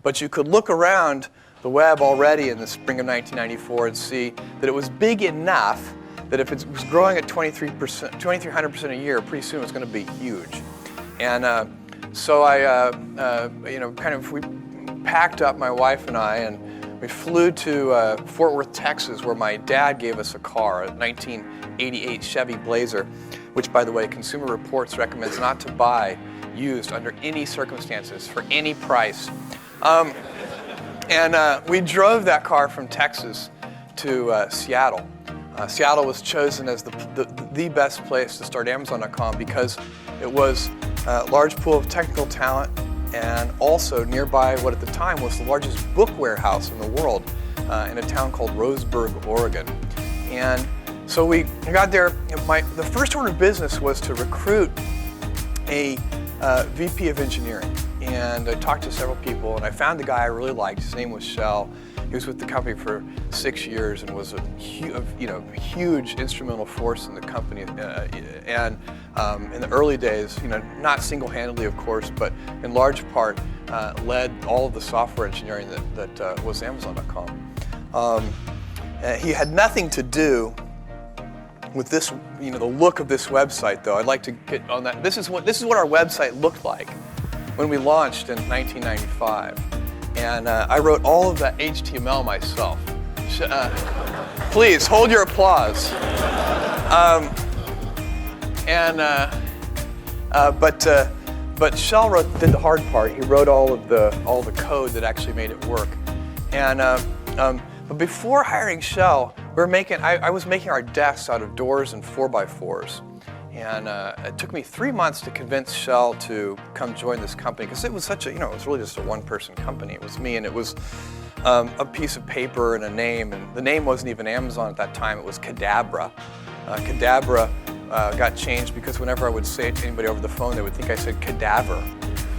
But you could look around the web already in the spring of 1994 and see that it was big enough that if it was growing at 2,300% a year, pretty soon it's going to be huge. And so we packed up, my wife and I, and we flew to Fort Worth, Texas, where my dad gave us a car, a 1988 Chevy Blazer, which, by the way, Consumer Reports recommends not to buy used under any circumstances for any price. We drove that car from Texas to Seattle. Seattle was chosen as the best place to start Amazon.com because it was a large pool of technical talent and also nearby what at the time was the largest book warehouse in the world in a town called Roseburg, Oregon. And so we got there. The first order of business was to recruit a VP of engineering. And I talked to several people, and I found the guy I really liked. His name was Shell. He was with the company for 6 years and was a huge instrumental force in the company. In the early days, not single-handedly, of course, but in large part, led all of the software engineering that was Amazon.com. He had nothing to do with this, the look of this website, though. I'd like to get on that. This is what our website looked like when we launched in 1995. And I wrote all of that HTML myself. Please, hold your applause. But Shell did the hard part. He wrote all the code that actually made it work. But before hiring Shell, I was making our desks out of doors and 4x4s. And it took me 3 months to convince Shell to come join this company because it was such a, it was really just a one-person company. It was me, and it was a piece of paper and a name. And the name wasn't even Amazon at that time. It was Cadabra. Cadabra got changed because whenever I would say it to anybody over the phone, they would think I said cadaver.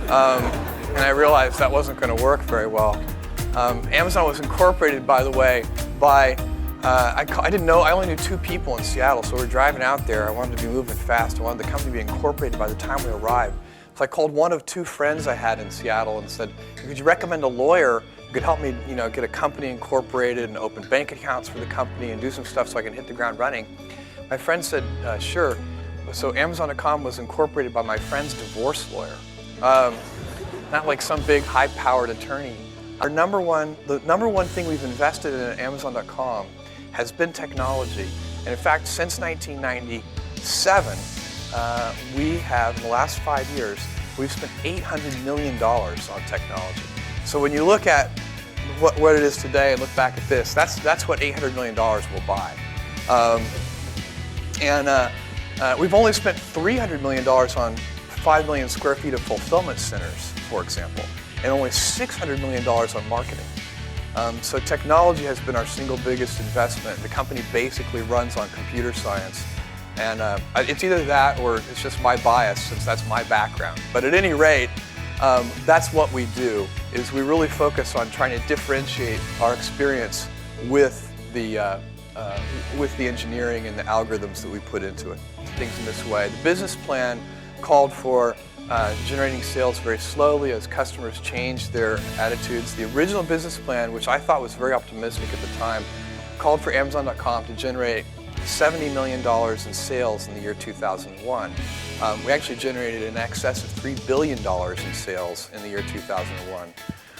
And I realized that wasn't going to work very well. Amazon was incorporated, by the way, by I didn't know, I only knew 2 people in Seattle, so we were driving out there. I wanted to be moving fast. I wanted the company to be incorporated by the time we arrived. So I called one of 2 friends I had in Seattle and said, could you recommend a lawyer who could help me get a company incorporated and open bank accounts for the company and do some stuff so I can hit the ground running? My friend said, sure. So Amazon.com was incorporated by my friend's divorce lawyer. Not like some big high-powered attorney. The number one thing we've invested in at Amazon.com has been technology. And in fact, since 1997, we have, in the last 5 years, we've spent $800 million on technology. So when you look at what it is today and look back at this, that's what $800 million will buy. We've only spent $300 million on 5 million square feet of fulfillment centers, for example, and only $600 million on marketing. So technology has been our single biggest investment. The company basically runs on computer science. And it's either that or it's just my bias, since that's my background. But at any rate, that's what we do, is we really focus on trying to differentiate our experience with the engineering and the algorithms that we put into it. Things in this way. The business plan called for generating sales very slowly as customers changed their attitudes. The original business plan, which I thought was very optimistic at the time, called for Amazon.com to generate $70 million in sales in the year 2001. We actually generated in excess of $3 billion in sales in the year 2001.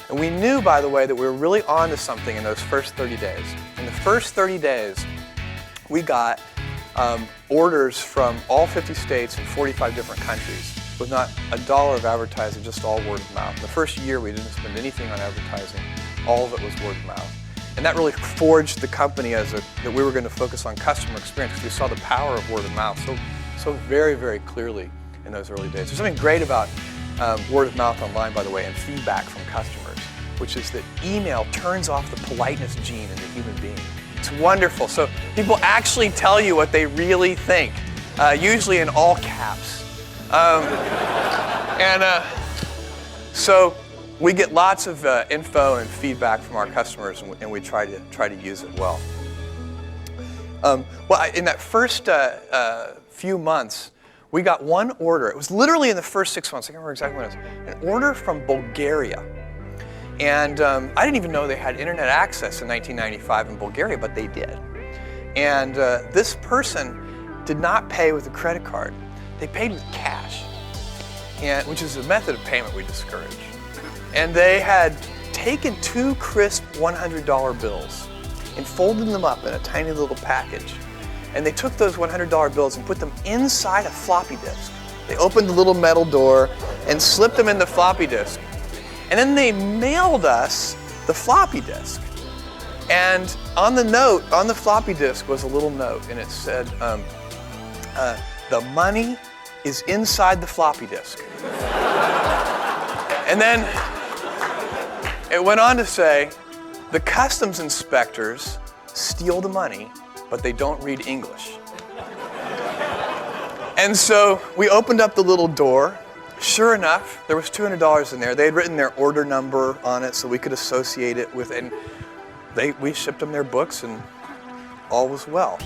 And we knew, by the way, that we were really on to something in those first 30 days. In the first 30 days, we got orders from all 50 states and 45 different countries with not a dollar of advertising, just all word of mouth. The first year, we didn't spend anything on advertising. All of it was word of mouth. And that really forged the company that we were going to focus on customer experience, because we saw the power of word of mouth so very, very clearly in those early days. There's something great about word of mouth online, by the way, and feedback from customers, which is that email turns off the politeness gene in the human being. It's wonderful. So people actually tell you what they really think, usually in all caps. So we get lots of info and feedback from our customers, and we try to use it well. In that first few months, we got one order. It was literally in the first 6 months. I can't remember exactly when it was. An order from Bulgaria. And I didn't even know they had internet access in 1995 in Bulgaria, but they did. And this person did not pay with a credit card. They paid with cash, which is a method of payment we discourage. And they had taken 2 crisp $100 bills and folded them up in a tiny little package. And they took those $100 bills and put them inside a floppy disk. They opened the little metal door and slipped them in the floppy disk. And then they mailed us the floppy disk. And on the note, on the floppy disk was a little note, and it said, the money is inside the floppy disk. And then it went on to say, the customs inspectors steal the money, but they don't read English. And so we opened up the little door. Sure enough, there was $200 in there. They had written their order number on it so we could associate it with, and we shipped them their books and all was well.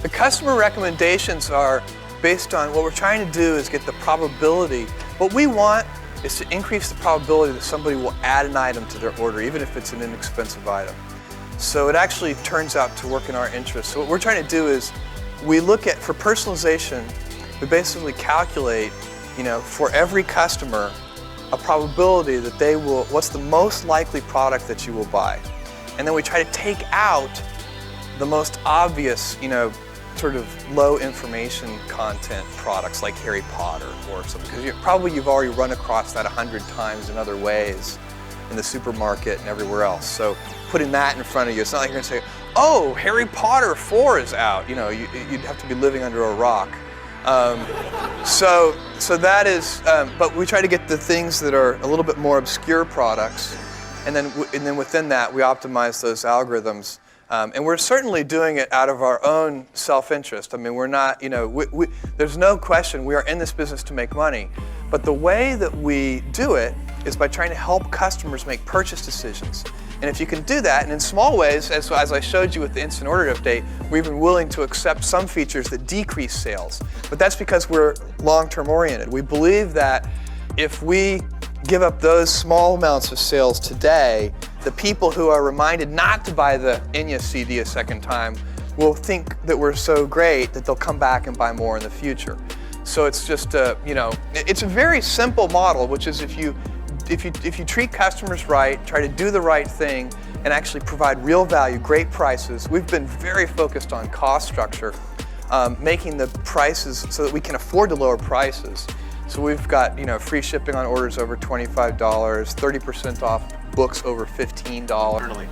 The customer recommendations are based on what we're trying to do is get the probability. What we want is to increase the probability that somebody will add an item to their order, even if it's an inexpensive item. So it actually turns out to work in our interest. So what we're trying to do is we look at, for personalization, we basically calculate, for every customer, a probability that they will, what's the most likely product that you will buy. And then we try to take out the most obvious, sort of low information content products like Harry Potter or something, because you've already run across that 100 times in other ways in the supermarket and everywhere else. So putting that in front of you, it's not like you're going to say, oh, Harry Potter 4 is out. You'd have to be living under a rock. So that is, but we try to get the things that are a little bit more obscure products, and then within that we optimize those algorithms. And we're certainly doing it out of our own self-interest. I mean, we're not, there's no question we are in this business to make money. But the way that we do it is by trying to help customers make purchase decisions. And if you can do that, and in small ways, as I showed you with the instant order update, we've been willing to accept some features that decrease sales. But that's because we're long-term oriented. We believe that if we give up those small amounts of sales today, the people who are reminded not to buy the Enya CD a second time will think that we're so great that they'll come back and buy more in the future. So it's just, it's a very simple model, which is if you treat customers right, try to do the right thing, and actually provide real value, great prices. We've been very focused on cost structure, making the prices so that we can afford to lower prices. So we've got free shipping on orders over $25, 30% off books over $15.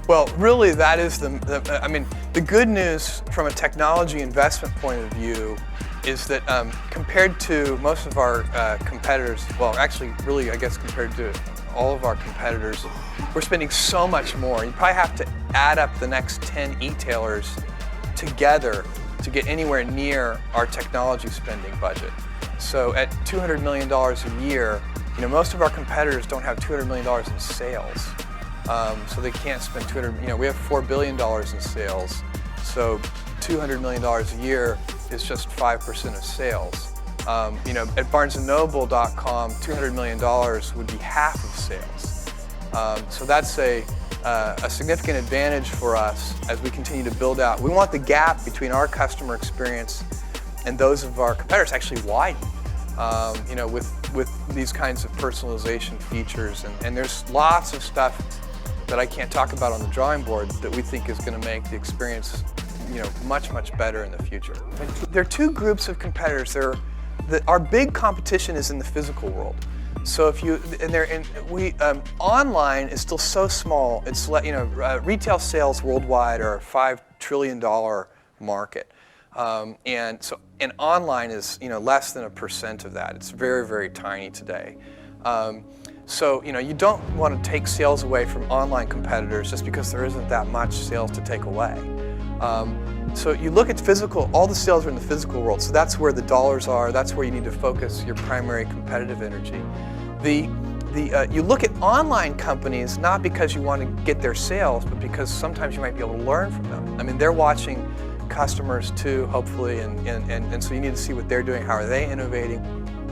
Well, really, that is the good news from a technology investment point of view is that compared to most of our competitors, well, actually, really, I guess compared to all of our competitors, we're spending so much more. You probably have to add up the next 10 e-tailers together to get anywhere near our technology spending budget. So at $200 million a year, most of our competitors don't have $200 million in sales. So they can't spend we have $4 billion in sales. So $200 million a year is just 5% of sales. At BarnesandNoble.com, $200 million would be half of sales. So that's a significant advantage for us as we continue to build out. We want the gap between our customer experience and those of our competitors actually widen. With these kinds of personalization features, and there's lots of stuff that I can't talk about on the drawing board that we think is going to make the experience, much, much better in the future. There are two groups of competitors. Our big competition is in the physical world. So online is still so small. It's retail sales worldwide are a $5 trillion market. And online is less than 1% of that. It's very, very tiny today. So you don't want to take sales away from online competitors just because there isn't that much sales to take away. So you look at all the sales are in the physical world. So that's where the dollars are. That's where you need to focus your primary competitive energy. You look at online companies not because you want to get their sales, but because sometimes you might be able to learn from them. I mean, they're watching customers too, hopefully, and so you need to see what they're doing, how are they innovating.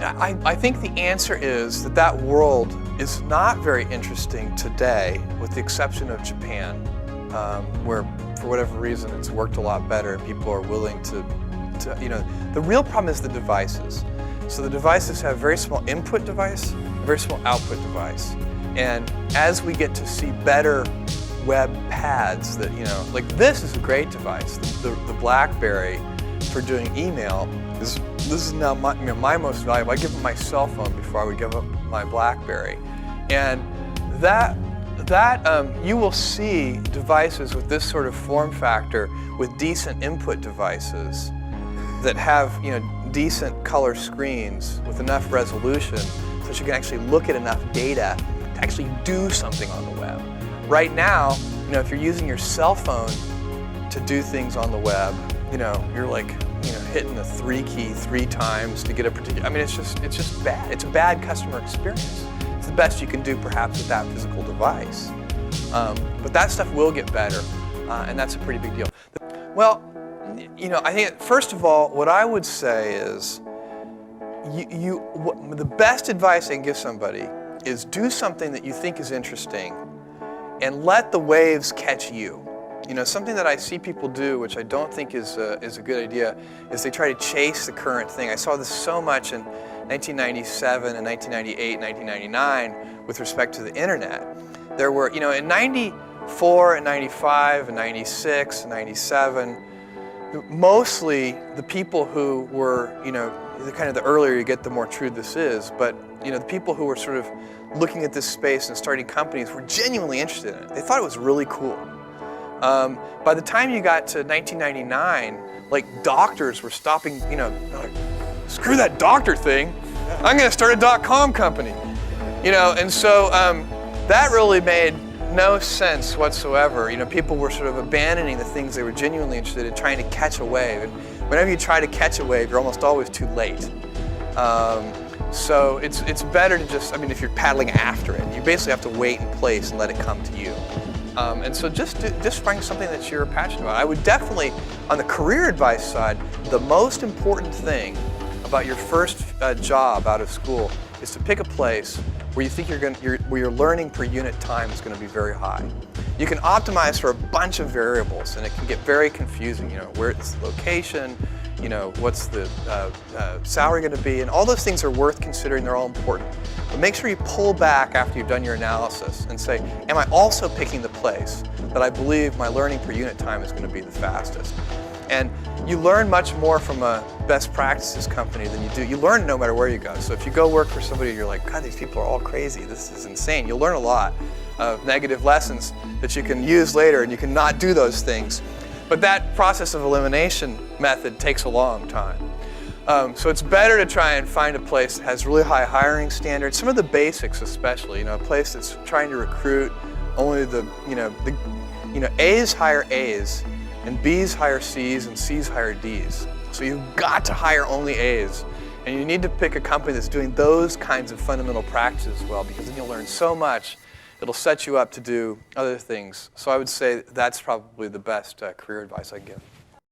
I think the answer is that world is not very interesting today, with the exception of Japan, where for whatever reason it's worked a lot better and people are willing to, the real problem is the devices. So the devices have very small input device, very small output device. And as we get to see better web pads that, like this is a great device, the BlackBerry for doing email. This is now my most valuable. I give up my cell phone before I would give up my BlackBerry. And that you will see devices with this sort of form factor with decent input devices that have decent color screens with enough resolution so that you can actually look at enough data to actually do something on the web. Right now, if you're using your cell phone to do things on the web, you're like hitting the 3 key 3 times to get a particular, it's just bad. It's a bad customer experience. It's the best you can do perhaps with that physical device. But that stuff will get better, and that's a pretty big deal. Well, I think first of all, what I would say is the best advice I can give somebody is do something that you think is interesting and let the waves catch you. Something that I see people do, which I don't think is a good idea, is they try to chase the current thing. I saw this so much in 1997 and 1998, 1999 with respect to the internet. There were, in 94 and 95 and 96 and 97, mostly the people who were, the earlier you get, the more true this is, but the people who were sort of looking at this space and starting companies were genuinely interested in it. They thought it was really cool. By the time you got to 1999, like doctors were stopping, like, screw that doctor thing, I'm going to start a .com company. And so that really made no sense whatsoever. People were sort of abandoning the things they were genuinely interested in, trying to catch a wave. And whenever you try to catch a wave, you're almost always too late. So it's better to just, if you're paddling after it, you basically have to wait in place and let it come to you. And so just find something that you're passionate about. I would definitely, on the career advice side, the most important thing about your first job out of school is to pick a place where you think where your learning per unit time is going to be very high. You can optimize for a bunch of variables, and it can get very confusing. Where it's the location, what's the salary going to be, and all those things are worth considering. They're all important. But make sure you pull back after you've done your analysis and say, am I also picking the place that I believe my learning per unit time is going to be the fastest? And you learn much more from a best practices company than you do. You learn no matter where you go. So if you go work for somebody, you're like, God, these people are all crazy. This is insane. You'll learn a lot of negative lessons that you can use later, and you can not do those things. But that process of elimination method takes a long time. So it's better to try and find a place that has really high hiring standards, some of the basics especially, a place that's trying to recruit only A's hire A's, and B's hire C's, and C's hire D's. So you've got to hire only A's. And you need to pick a company that's doing those kinds of fundamental practices well, because then you'll learn so much, it'll set you up to do other things. So I would say that's probably the best career advice I can give.